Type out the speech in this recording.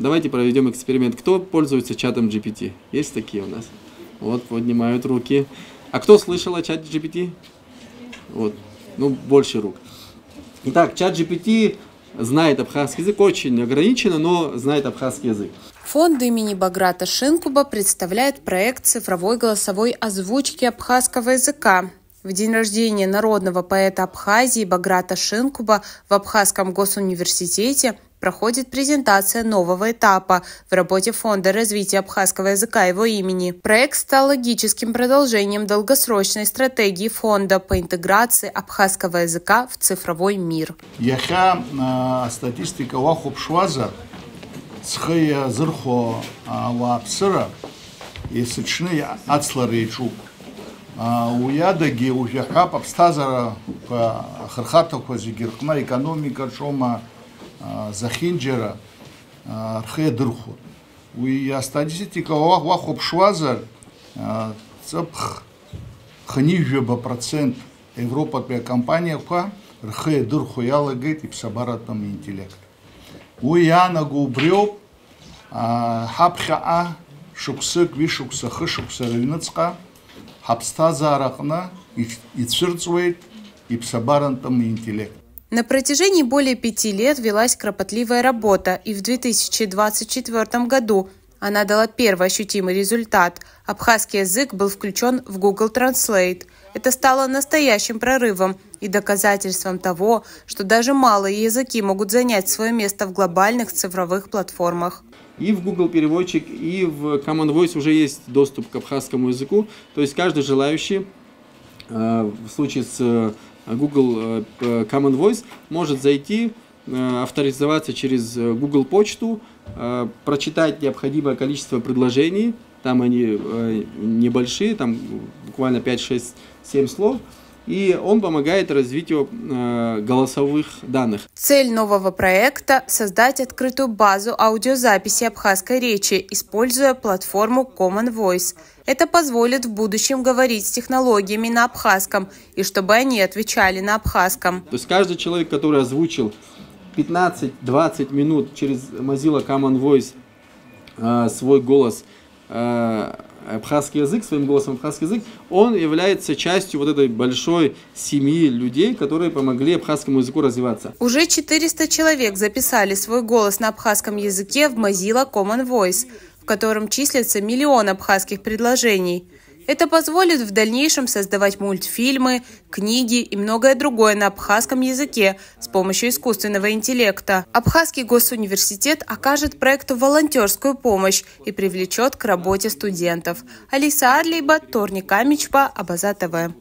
давайте проведем эксперимент. Кто пользуется чатом GPT? Есть такие у нас? Вот, поднимают руки. А кто слышал о чате GPT? Вот, ну, больше рук. Итак, чат GPT знает абхазский язык, очень ограниченно, но знает абхазский язык. Фонд имени Баграта Шинкуба представляет проект цифровой голосовой озвучки абхазского языка. В день рождения народного поэта Абхазии Баграта Шинкуба в Абхазском госуниверситете проходит презентация нового этапа в работе Фонда развития абхазского языка его имени. Проект стал логическим продолжением долгосрочной стратегии фонда по интеграции абхазского языка в цифровой мир. Статистика вахубшваза цхая зырхо вапсыра есычны ацларейчук. Уядаги ужахап абстазара хархатаква зигирхна экономика шома захинджера рхедырху. Уя статистика вахубшваза цапх хнижеба процент Европа компания ха рхедырху ялагет и псабаратом интеллект. Уяна губрёб хапха шуксык вишукса хышукса рынцка хапстазарахна и цирцвейт и псабарантом интеллект. На протяжении более 5 лет велась кропотливая работа, и в 2024 году она дала первый ощутимый результат. Абхазский язык был включен в Google Translate. Это стало настоящим прорывом и доказательством того, что даже малые языки могут занять свое место в глобальных цифровых платформах. И в Google переводчик, и в Common Voice уже есть доступ к абхазскому языку. То есть каждый желающий, в случае с Google Common Voice, может зайти, авторизоваться через Google почту, прочитать необходимое количество предложений, там они небольшие, там буквально 5, 6, 7 слов, и он помогает развитию голосовых данных. Цель нового проекта – создать открытую базу аудиозаписи абхазской речи, используя платформу Common Voice. Это позволит в будущем говорить с технологиями на абхазском, и чтобы они отвечали на абхазском. То есть каждый человек, который озвучил 15-20 минут через Mozilla Common Voice свой голос, абхазский язык, своим голосом абхазский язык, он является частью вот этой большой семьи людей, которые помогли абхазскому языку развиваться. Уже 400 человек записали свой голос на абхазском языке в Mozilla Common Voice, в котором числится 1 миллион абхазских предложений. Это позволит в дальнейшем создавать мультфильмы, книги и многое другое на абхазском языке с помощью искусственного интеллекта. Абхазский госуниверситет окажет проекту волонтерскую помощь и привлечет к работе студентов. Алиса Арлейба, Торник Амичпа, Абаза ТВ.